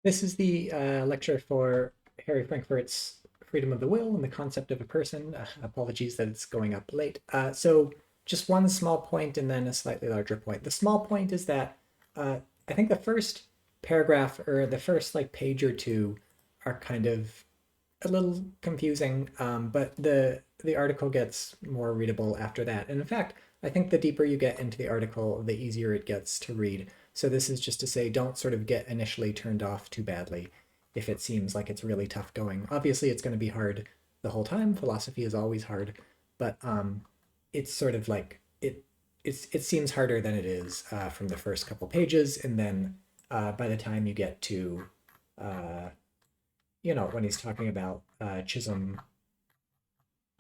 This is the lecture for Harry Frankfurt's Freedom of the Will and the Concept of a Person. Apologies that it's going up late. So just one small point and then a slightly larger point. The small point is that I think the first paragraph or the first like page or two are kind of a little confusing, but the article gets more readable after that. And in fact, I think the deeper you get into the article, the easier it gets to read. So this is just to say, don't sort of get initially turned off too badly if it seems like it's really tough going. Obviously, it's going to be hard the whole time. Philosophy is always hard, but it's sort of like it seems harder than it is from the first couple pages, and then by the time you get to uh, when he's talking about Chisholm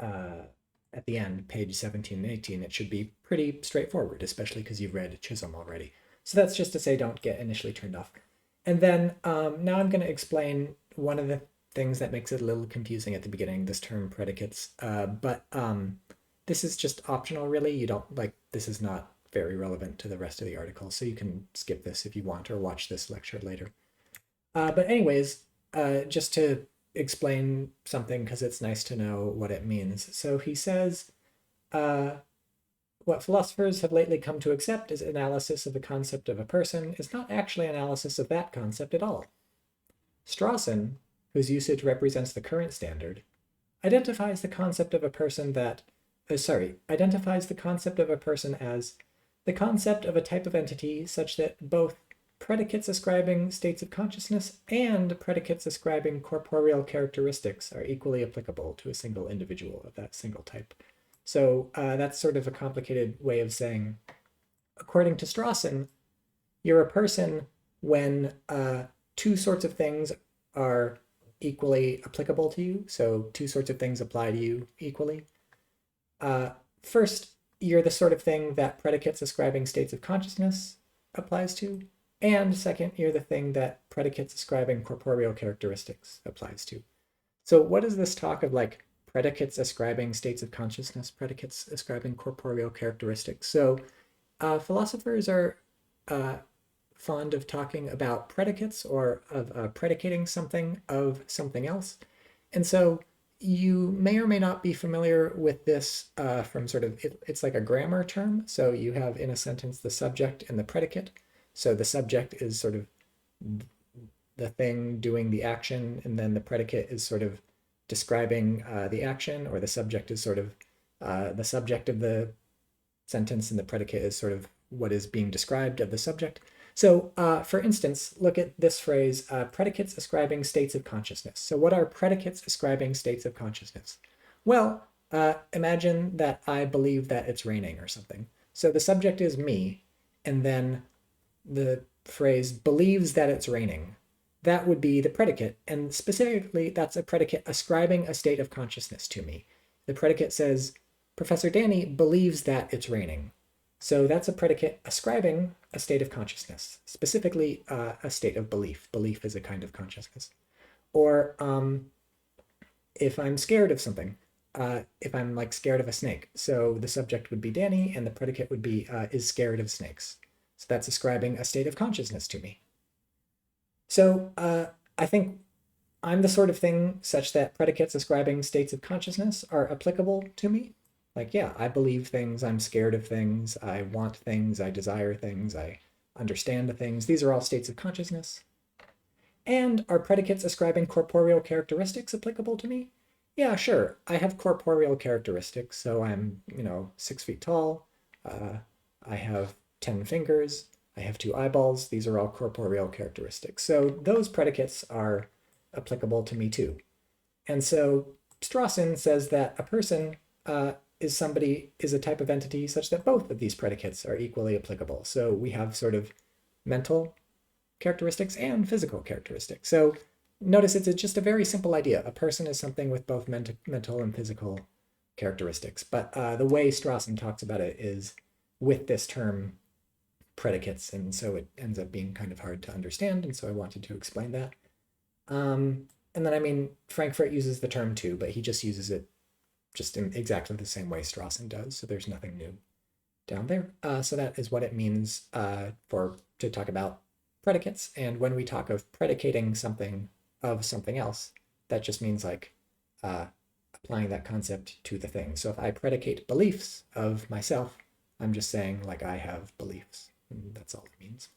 uh, at the end, page 17 and 18, it should be pretty straightforward, especially because you've read Chisholm already. So that's just to say don't get initially turned off. And then now I'm going to explain one of the things that makes it a little confusing at the beginning, this term predicates. But this is just optional, really. You don't like, this is not very relevant to the rest of the article, so you can skip this if you want or watch this lecture later. But anyways, just to explain something because it's nice to know what it means. So he says, uh, what philosophers have lately come to accept as analysis of the concept of a person is not actually analysis of that concept at all. Strawson, whose usage represents the current standard, identifies the concept of a person identifies the concept of a person as the concept of a type of entity such that both predicates ascribing states of consciousness and predicates ascribing corporeal characteristics are equally applicable to a single individual of that single type. So that's sort of a complicated way of saying, according to Strawson, you're a person when two sorts of things are equally applicable to you. So two sorts of things apply to you equally. First, you're the sort of thing that predicates ascribing states of consciousness applies to. And second, you're the thing that predicates ascribing corporeal characteristics applies to. So what is this talk of like predicates ascribing states of consciousness, predicates ascribing corporeal characteristics? So philosophers are fond of talking about predicates or of predicating something of something else. And so you may or may not be familiar with this from sort of, it's like a grammar term. So you have in a sentence the subject and the predicate. So the subject is sort of the thing doing the action, and then the predicate is sort of describing the action, or the subject is sort of the subject of the sentence, and the predicate is sort of what is being described of the subject. So for instance, look at this phrase, predicates ascribing states of consciousness. So what are predicates ascribing states of consciousness? Well, imagine that I believe that it's raining or something. So the subject is me, and then the phrase believes that it's raining. That would be the predicate, and specifically that's a predicate ascribing a state of consciousness to me. The predicate says, Professor Danny believes that it's raining. So that's a predicate ascribing a state of consciousness, specifically a state of belief. Belief is a kind of consciousness. Or if I'm scared of something, if I'm like scared of a snake, so the subject would be Danny and the predicate would be is scared of snakes. So that's ascribing a state of consciousness to me. So I think I'm the sort of thing such that predicates ascribing states of consciousness are applicable to me. Like, yeah, I believe things, I'm scared of things, I want things, I desire things, I understand things. These are all states of consciousness. And are predicates ascribing corporeal characteristics applicable to me? Yeah, sure. I have corporeal characteristics. So I'm, 6 feet tall. I have 10 fingers. I have 2 eyeballs. These are all corporeal characteristics. So those predicates are applicable to me too. And so Strawson says that a person is a type of entity such that both of these predicates are equally applicable. So we have sort of mental characteristics and physical characteristics. So notice it's just a very simple idea. A person is something with both mental and physical characteristics. But the way Strawson talks about it is with this term predicates, and so it ends up being kind of hard to understand, and so I wanted to explain that. And then, I mean, Frankfurt uses the term too, but he just uses it just in exactly the same way Strawson does, so there's nothing new down there. So that is what it means to talk about predicates. And when we talk of predicating something of something else, that just means like applying that concept to the thing. So if I predicate beliefs of myself, I'm just saying like I have beliefs. And that's all it means.